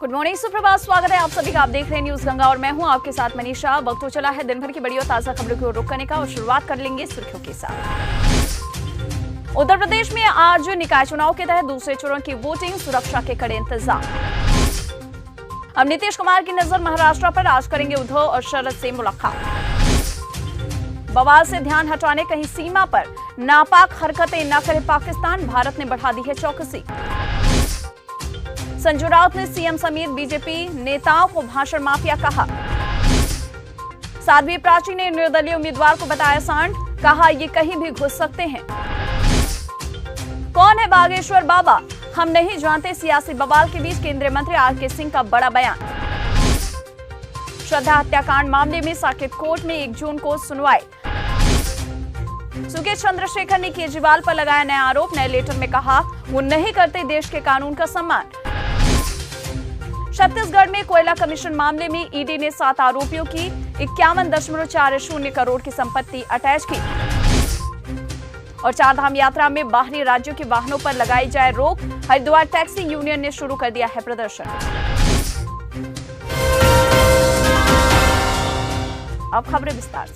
Good morning, सुप्रभात। स्वागत है आप सभी का। आप देख रहे हैं न्यूज गंगा और मैं हूं आपके साथ मनीषा। वक्त हो चला है दिन भर की बड़ी और ताजा खबरों की ओर रुख करने का और शुरुआत कर लेंगे सुर्खियों के साथ। उत्तर प्रदेश में आज निकाय चुनाव के तहत दूसरे चरण की वोटिंग, सुरक्षा के कड़े इंतजाम। अब नीतीश कुमार की नजर महाराष्ट्र पर, आज करेंगे उद्धव और शरद से मुलाकात। बवाल से ध्यान हटाने कहीं सीमा पर नापाक हरकतें न करे पाकिस्तान, भारत ने बढ़ा दी है चौकसी। संजय राउत ने सीएम समेत बीजेपी नेताओं को भाषण माफिया कहा। साध्वी प्राची ने निर्दलीय उम्मीदवार को बताया सांड, कहा ये कहीं भी घुस सकते हैं। कौन है बागेश्वर बाबा, हम नहीं जानते, सियासी बवाल के बीच केंद्रीय मंत्री आरके सिंह का बड़ा बयान। श्रद्धा हत्याकांड मामले में साकेत कोर्ट में 1 जून को सुनवाई। सुकेश चंद्रशेखर ने केजरीवाल पर लगाया नया आरोप, नए लेटर में कहा वो नहीं करते देश के कानून का सम्मान। छत्तीसगढ़ में कोयला कमीशन मामले में ईडी ने 7 आरोपियों की 51.40 करोड़ की संपत्ति अटैच की। और चारधाम यात्रा में बाहरी राज्यों के वाहनों पर लगाई जाए रोक, हरिद्वार टैक्सी यूनियन ने शुरू कर दिया है प्रदर्शन। अब खबरें विस्तार से।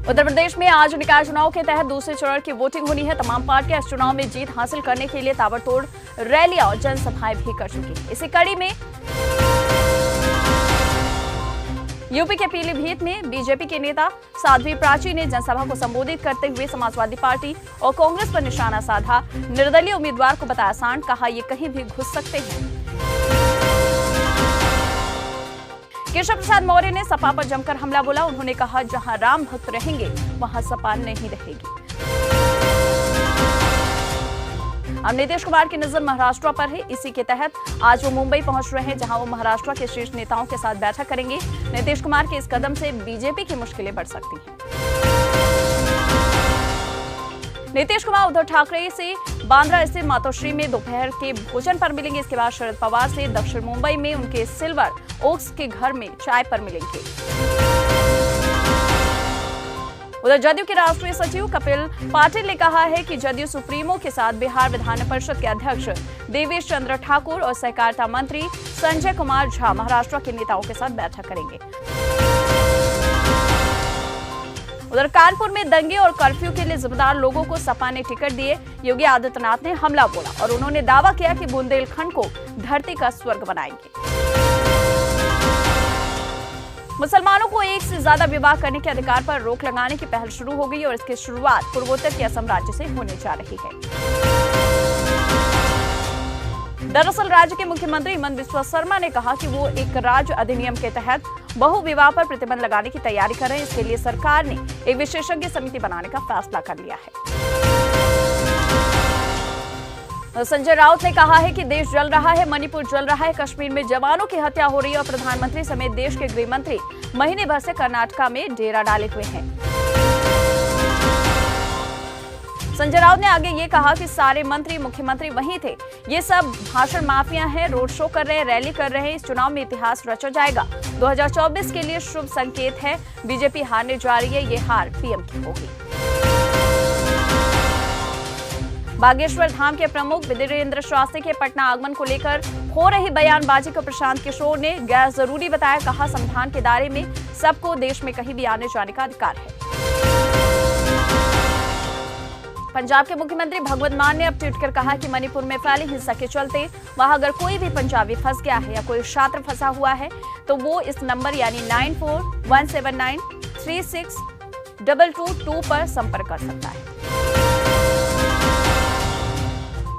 उत्तर प्रदेश में आज निकाय चुनाव के तहत दूसरे चरण की वोटिंग होनी है। तमाम पार्टियां इस चुनाव में जीत हासिल करने के लिए ताबड़तोड़ रैलियां और जनसभाएं भी कर चुकी हैं। इसी कड़ी में यूपी के पीलीभीत में बीजेपी के नेता साध्वी प्राची ने जनसभा को संबोधित करते हुए समाजवादी पार्टी और कांग्रेस पर निशाना साधा। निर्दलीय उम्मीदवार को बताया सांड, कहा ये कहीं भी घुस सकते हैं। केशव प्रसाद मौर्य ने सपा पर जमकर हमला बोला। उन्होंने कहा जहां राम भक्त रहेंगे वहां सपा नहीं रहेगी। अब नीतीश कुमार की नजर महाराष्ट्र पर है। इसी के तहत आज वो मुंबई पहुंच रहे हैं, जहां वो महाराष्ट्र के शीर्ष नेताओं के साथ बैठक करेंगे। नीतीश कुमार के इस कदम से बीजेपी की मुश्किलें बढ़ सकती हैं। नीतीश कुमार उद्धव ठाकरे से बांद्रा स्थित मातोश्री में दोपहर के भोजन पर मिलेंगे। इसके बाद शरद पवार से दक्षिण मुंबई में उनके सिल्वर ओक्स के घर में चाय पर मिलेंगे। उधर जदयू के राष्ट्रीय सचिव कपिल पाटिल ने कहा है कि जदयू सुप्रीमो के साथ बिहार विधान परिषद के अध्यक्ष देवेश चंद्र ठाकुर और सहकारिता मंत्री संजय कुमार झा महाराष्ट्र के नेताओं के साथ बैठक करेंगे। उधर कानपुर में दंगे और कर्फ्यू के लिए जिम्मेदार लोगों को सपा ने टिकट दिए। योगी आदित्यनाथ ने हमला बोला और उन्होंने दावा किया कि बुंदेलखंड को धरती का स्वर्ग बनाएंगे। मुसलमानों को एक से ज्यादा विवाह करने के अधिकार पर रोक लगाने की पहल शुरू हो गई और इसकी शुरुआत पूर्वोत्तर के असम राज्य से होने जा रही है। दरअसल राज्य के मुख्यमंत्री हिमंत बिस्वा शर्मा ने कहा कि वो एक राज्य अधिनियम के तहत बहु विवाह पर प्रतिबंध लगाने की तैयारी कर रहे हैं। इसके लिए सरकार ने एक विशेषज्ञ समिति बनाने का फैसला कर लिया है। संजय राउत ने कहा है कि देश जल रहा है, मणिपुर जल रहा है, कश्मीर में जवानों की हत्या हो रही है और प्रधानमंत्री समेत देश के गृह मंत्री महीने भर से कर्नाटका में डेरा डाले हुए हैं। संजय राउत ने आगे ये कहा कि सारे मंत्री मुख्यमंत्री वहीं थे, ये सब भाषण माफिया हैं, रोड शो कर रहे हैं, रैली कर रहे हैं। इस चुनाव में इतिहास रचा जाएगा। 2024 के लिए शुभ संकेत है। बीजेपी हारने जा रही है, ये हार पीएम की होगी। बागेश्वर धाम के प्रमुख वीरेंद्र शास्त्री के पटना आगमन को लेकर हो रही बयानबाजी को प्रशांत किशोर ने गैर जरूरी बताया। कहा संविधान के दायरे में सबको देश में कहीं भी आने जाने का अधिकार है। पंजाब के मुख्यमंत्री भगवंत मान ने अब ट्वीट कर कहा कि मणिपुर में फैली हिंसा के चलते वहां अगर कोई भी पंजाबी फंस गया है या कोई छात्र फंसा हुआ है तो वो इस नंबर यानी 9417936222 पर संपर्क कर सकता है।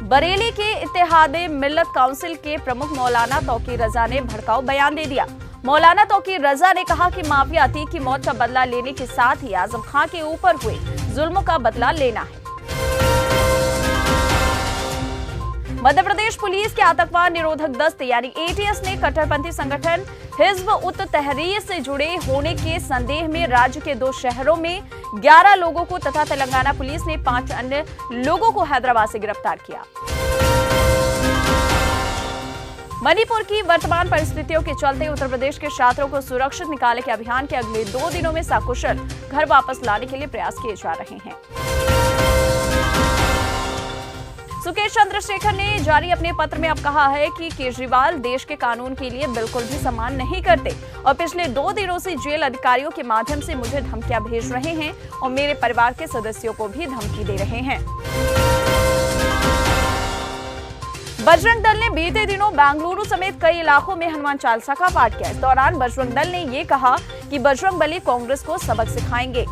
बरेली के इत्तेहादे मिल्लत काउंसिल के प्रमुख मौलाना तौकीर रजा ने भड़काऊ बयान दे दिया। मौलाना तौकीर रजा ने कहा कि माफिया अतीक की मौत का बदला लेने के साथ ही आजम खां के ऊपर हुए जुल्मों का बदला लेना है। मध्य प्रदेश पुलिस के आतंकवाद निरोधक दस्ते यानी एटीएस ने कट्टरपंथी संगठन हिज्ब उत तहरीर से जुड़े होने के संदेह में राज्य के 2 शहरों में 11 लोगों को तथा तेलंगाना पुलिस ने 5 अन्य लोगों को हैदराबाद से गिरफ्तार किया। मणिपुर की वर्तमान परिस्थितियों के चलते उत्तर प्रदेश के छात्रों को सुरक्षित निकाले के अभियान के अगले 2 दिनों में सकुशल घर वापस लाने के लिए प्रयास किए जा रहे हैं। सुकेश चंद्रशेखर ने जारी अपने पत्र में अब कहा है कि केजरीवाल देश के कानून के लिए बिल्कुल भी सम्मान नहीं करते और पिछले 2 दिनों से जेल अधिकारियों के माध्यम से मुझे धमकियां भेज रहे हैं और मेरे परिवार के सदस्यों को भी धमकी दे रहे हैं। बजरंग दल ने बीते दिनों बेंगलुरु समेत कई इलाकों में हनुमान चालीसा का पाठ किया। इस दौरान बजरंग दल ने ये कहा कि बजरंगबली कांग्रेस को सबक सिखाएंगे।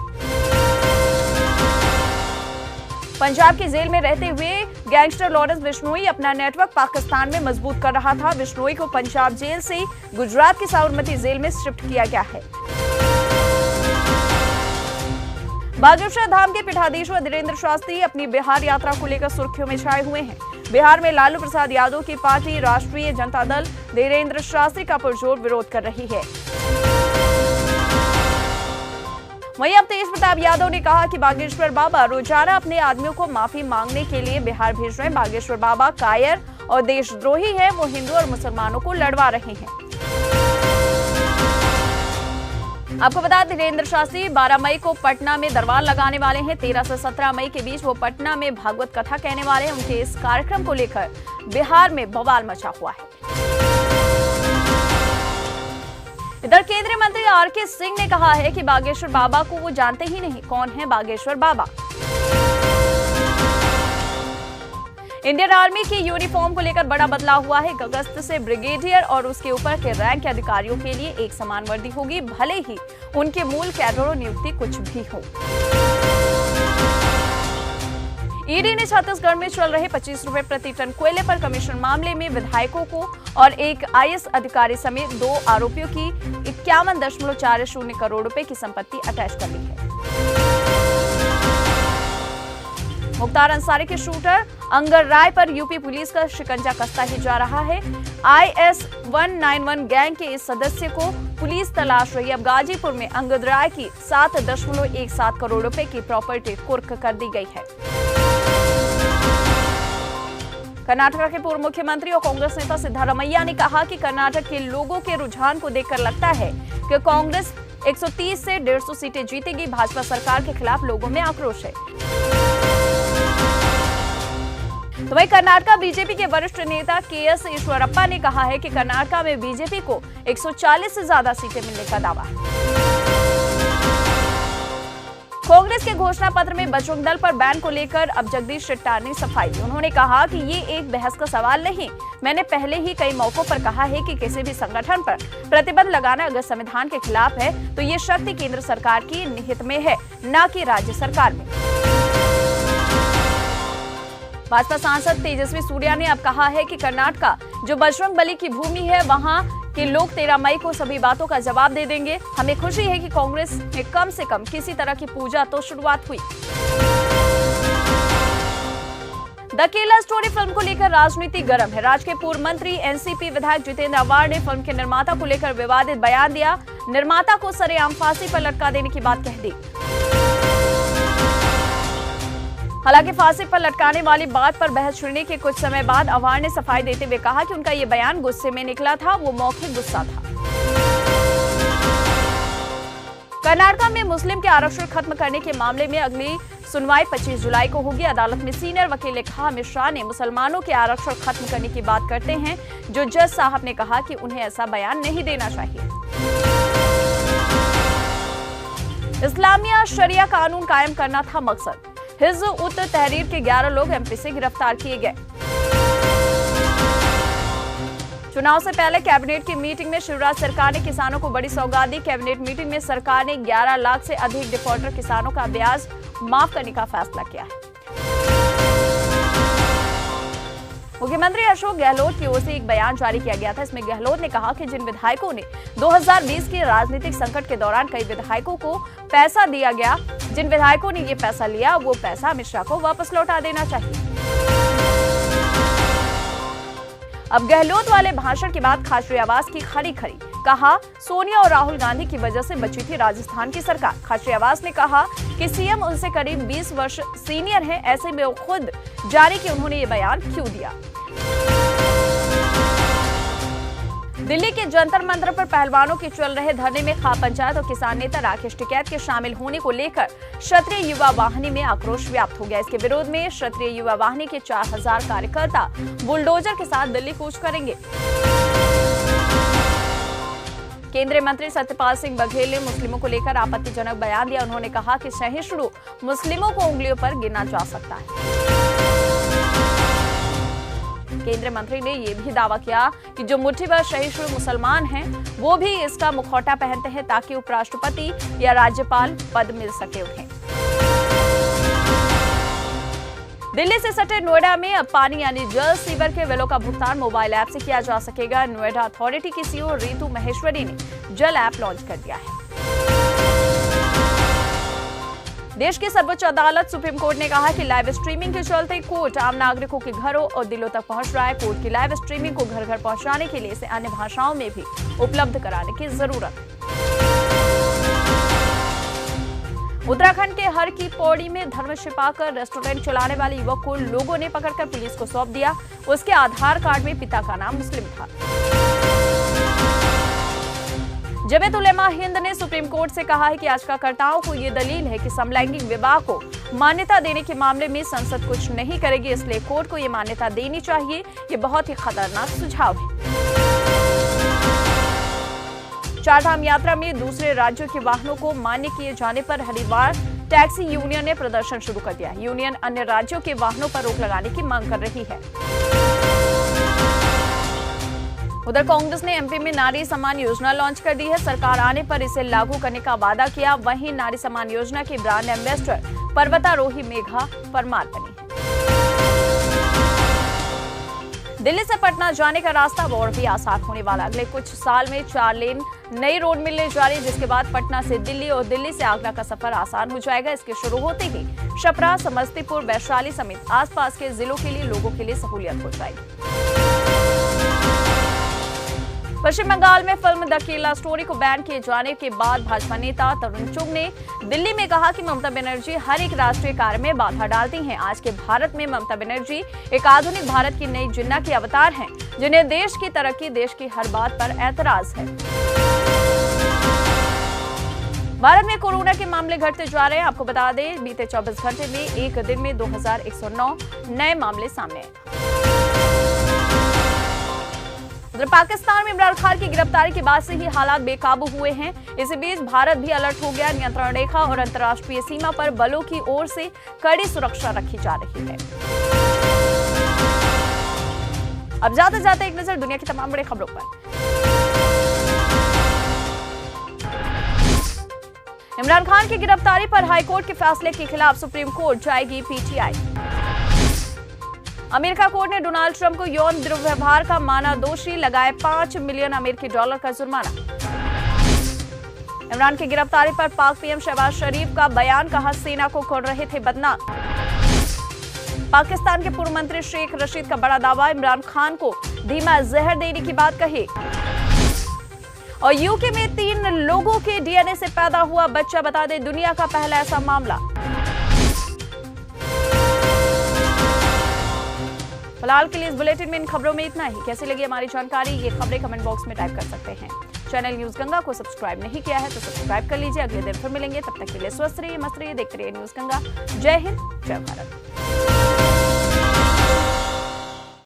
पंजाब की जेल में रहते हुए गैंगस्टर लॉरेंस बिश्नोई अपना नेटवर्क पाकिस्तान में मजबूत कर रहा था। बिश्नोई को पंजाब जेल से गुजरात की साबरमती जेल में शिफ्ट किया गया है। बागेश्वर धाम के पीठाधीश्वर धीरेन्द्र शास्त्री अपनी बिहार यात्रा को लेकर सुर्खियों में छाए हुए हैं। बिहार में लालू प्रसाद यादव की पार्टी राष्ट्रीय जनता दल धीरेन्द्र शास्त्री का पुरजोर विरोध कर रही है। वहीं अब तेज प्रताप यादव ने कहा कि बागेश्वर बाबा रोजाना अपने आदमियों को माफी मांगने के लिए बिहार भेज रहे हैं। बागेश्वर बाबा कायर और देशद्रोही है, वो हिंदू और मुसलमानों को लड़वा रहे हैं। आपको बता दें धीरेन्द्र शास्त्री 12 मई को पटना में दरबार लगाने वाले हैं। 13 से 17 मई के बीच वो पटना में भागवत कथा कहने वाले हैं। उनके इस कार्यक्रम को लेकर बिहार में बवाल मचा हुआ है। इधर केंद्रीय मंत्री आर.के. सिंह ने कहा है कि बागेश्वर बाबा को वो जानते ही नहीं। कौन है बागेश्वर बाबा? इंडियन आर्मी की यूनिफॉर्म को लेकर बड़ा बदलाव हुआ है। 1 अगस्त से ब्रिगेडियर और उसके ऊपर के रैंक के अधिकारियों के लिए एक समान वर्दी होगी, भले ही उनके मूल कैडरों नियुक्ति कुछ भी हो। ईडी ने छत्तीसगढ़ में चल रहे 25 रुपए प्रति टन कोयले पर कमीशन मामले में विधायकों को और एक आईएएस अधिकारी समेत 2 आरोपियों की 51.40 करोड़ रुपए की संपत्ति अटैच कर ली है। मुख्तार अंसारी के शूटर अंगर राय पर यूपी पुलिस का शिकंजा कसता ही जा रहा है। IS 191 गैंग के इस सदस्य को पुलिस तलाश रही। अब गाजीपुर में अंगद राय की 7.17 करोड़ रुपए की प्रॉपर्टी कुर्क कर दी गई है। कर्नाटक के पूर्व मुख्यमंत्री और कांग्रेस नेता सिद्धारमैया ने कहा कि कर्नाटक के लोगों के रुझान को देखकर लगता है कि कांग्रेस 130 से 150 सीटें जीतेगी। भाजपा सरकार के खिलाफ लोगों में आक्रोश है। तो वहीं कर्नाटक बीजेपी के वरिष्ठ नेता KS ईश्वरप्पा ने कहा है कि कर्नाटक में बीजेपी को 140 से ज्यादा सीटें मिलने का दावा है। कांग्रेस के घोषणा पत्र में बजरंग दल पर बैन को लेकर अब जगदीश शेट्टर ने सफाई दी। उन्होंने कहा कि ये एक बहस का सवाल नहीं। मैंने पहले ही कई मौकों पर कहा है कि किसी भी संगठन पर प्रतिबंध लगाना अगर संविधान के खिलाफ है तो ये शक्ति केंद्र सरकार की निहित में है, न कि राज्य सरकार में। भाजपा सांसद तेजस्वी सूर्या ने अब कहा है कि कर्नाटक जो बजरंगबली की भूमि है, वहां के लोग 13 मई को सभी बातों का जवाब दे देंगे। हमें खुशी है कि कांग्रेस में कम से कम किसी तरह की पूजा तो शुरुआत हुई। द केरला स्टोरी फिल्म को लेकर राजनीति गर्म है। राज्य के पूर्व मंत्री एनसीपी विधायक जितेंद्र अवार्ड ने फिल्म के निर्माता को लेकर विवादित बयान दिया। निर्माता को सरेआम फांसी पर लटका देने की बात कह दी। हालांकि फांसी पर लटकाने वाली बात पर बहस छिड़ने के कुछ समय बाद अवार्ड ने सफाई देते हुए कहा कि उनका ये बयान गुस्से में निकला था, वो मौखिक गुस्सा था। कर्नाटक में मुस्लिम के आरक्षण खत्म करने के मामले में अगली सुनवाई 25 जुलाई को होगी। अदालत में सीनियर वकील लेखा मिश्रा ने मुसलमानों के आरक्षण खत्म करने की बात करते हैं, जो जज साहब ने कहा कि उन्हें ऐसा बयान नहीं देना चाहिए। इस्लामिया शरिया कानून कायम करना था मकसद। हिज़्ब उत तहरीर के 11 लोग MP से गिरफ्तार किए गए। चुनाव से पहले कैबिनेट की मीटिंग में शिवराज सरकार ने किसानों को बड़ी सौगात दी। कैबिनेट मीटिंग में सरकार ने 11 लाख से अधिक डिफॉल्टर किसानों का ब्याज माफ करने का फैसला किया है। मुख्यमंत्री अशोक गहलोत की ओर से एक बयान जारी किया गया था। इसमें गहलोत ने कहा कि जिन विधायकों ने 2020 के राजनीतिक संकट के दौरान कई विधायकों को पैसा दिया गया, जिन विधायकों ने ये पैसा लिया वो पैसा अमित शाह को वापस लौटा देना चाहिए। अब गहलोत वाले भाषण के बाद खाचरियावास की खरी कहा, सोनिया और राहुल गांधी की वजह से बची थी राजस्थान की सरकार। खाचरियावास ने कहा कि सीएम उनसे करीब 20 वर्ष सीनियर हैं, ऐसे में वो खुद जाने कि उन्होंने ये बयान क्यों दिया। दिल्ली के जंतर मंतर पर पहलवानों के चल रहे धरने में खाप पंचायत और किसान नेता राकेश टिकैत के शामिल होने को लेकर क्षत्रिय युवा वाहिनी में आक्रोश व्याप्त हो गया। इसके विरोध में क्षत्रिय युवा वाहिनी के 4000 कार्यकर्ता बुलडोजर के साथ दिल्ली कूच करेंगे। केंद्रीय मंत्री सत्यपाल सिंह बघेल ने मुस्लिमों को लेकर आपत्तिजनक बयान दिया। उन्होंने कहा कि सहिष्णु मुस्लिमों को उंगलियों पर गिना जा सकता है। केंद्रीय मंत्री ने यह भी दावा किया कि जो मुट्ठी भर सहिष्णु मुसलमान हैं, वो भी इसका मुखौटा पहनते हैं ताकि उपराष्ट्रपति या राज्यपाल पद मिल सके उन्हें। दिल्ली से सटे नोएडा में अब पानी यानी जल सीवर के बिलों का भुगतान मोबाइल ऐप से किया जा सकेगा। नोएडा अथॉरिटी की सीईओ रितु महेश्वरी ने जल ऐप लॉन्च कर दिया है। देश की सर्वोच्च अदालत सुप्रीम कोर्ट ने कहा कि लाइव स्ट्रीमिंग के चलते कोर्ट आम नागरिकों के घरों और दिलों तक पहुंच रहा है। कोर्ट की लाइव स्ट्रीमिंग को घर घर पहुंचाने के लिए इसे अन्य भाषाओं में भी उपलब्ध कराने की जरूरत है। उत्तराखंड के हर की पौड़ी में धर्म छिपाकर रेस्टोरेंट चलाने वाले युवक को लोगों ने पकड़कर पुलिस को सौंप दिया। उसके आधार कार्ड में पिता का नाम मुस्लिम था। जमीयत उलेमा हिंद ने सुप्रीम कोर्ट से कहा है कि याचिकाकर्ताओं को ये दलील है कि समलैंगिक विवाह को मान्यता देने के मामले में संसद कुछ नहीं करेगी, इसलिए कोर्ट को ये मान्यता देनी चाहिए। ये बहुत ही खतरनाक सुझाव है। चारधाम यात्रा में दूसरे राज्यों के वाहनों को मान्य किए जाने पर हरिद्वार टैक्सी यूनियन ने प्रदर्शन शुरू कर दिया। यूनियन अन्य राज्यों के वाहनों पर रोक लगाने की मांग कर रही है। उधर कांग्रेस ने एमपी में नारी सम्मान योजना लॉन्च कर दी है। सरकार आने पर इसे लागू करने का वादा किया। वहीं नारी सम्मान योजना की ब्रांड एम्बेसडर पर्वतारोही मेघा परमार बनी। दिल्ली से पटना जाने का रास्ता और भी आसान होने वाला। अगले कुछ साल में 4 लेन नई रोड मिलने जा रही है, जिसके बाद पटना से दिल्ली और दिल्ली से आगरा का सफर आसान हो जाएगा। इसके शुरू होते ही छपरा, समस्तीपुर, वैशाली समेत आसपास के जिलों के लिए लोगों के लिए सहूलियत हो जाएगी। पश्चिम बंगाल में फिल्म द केरला स्टोरी को बैन किए जाने के बाद भाजपा नेता तरुण चुग ने दिल्ली में कहा कि ममता बनर्जी हर एक राष्ट्रीय कार्य में बाधा डालती हैं। आज के भारत में ममता बनर्जी एक आधुनिक भारत की नई जिन्ना के अवतार हैं, जिन्हें देश की तरक्की, देश की हर बात पर ऐतराज है। भारत में कोरोना के मामले घटते जा रहे हैं। आपको बता दें, बीते 24 घंटे में एक दिन में 2109 नए मामले सामने आए। उधर पाकिस्तान में इमरान खान की गिरफ्तारी के बाद से ही हालात बेकाबू हुए हैं। इसी बीच भारत भी अलर्ट हो गया। नियंत्रण रेखा और अंतर्राष्ट्रीय सीमा पर बलों की ओर से कड़ी सुरक्षा रखी जा रही है। अब जाते जाते एक नजर दुनिया की तमाम बड़ी खबरों पर। इमरान खान की गिरफ्तारी पर हाईकोर्ट के फैसले के खिलाफ सुप्रीम कोर्ट जाएगी पीटीआई। अमेरिका कोर्ट ने डोनाल्ड ट्रंप को यौन दुर्व्यवहार का माना दोषी, लगाए $5 मिलियन अमेरिकी डॉलर का जुर्माना। इमरान की गिरफ्तारी पर पाक पीएम शहबाज शरीफ का बयान, कहा सेना को कर रहे थे बदनाम। पाकिस्तान के पूर्व मंत्री शेख रशीद का बड़ा दावा, इमरान खान को धीमा जहर देने की बात कही। और यूके में 3 लोगों के डीएनए से पैदा हुआ बच्चा, बता दें दुनिया का पहला ऐसा मामला। फिलहाल के लिए इस बुलेटिन में इन खबरों में इतना ही। कैसी लगी हमारी जानकारी, ये खबरें कमेंट बॉक्स में टाइप कर सकते हैं। चैनल न्यूज गंगा को सब्सक्राइब नहीं किया है तो सब्सक्राइब कर लीजिए। अगले दिन फिर मिलेंगे, तब तक के लिए स्वस्थ रहिए, मस्त रहिए, देखते रहिए न्यूज गंगा। जय हिंद, जय भारत।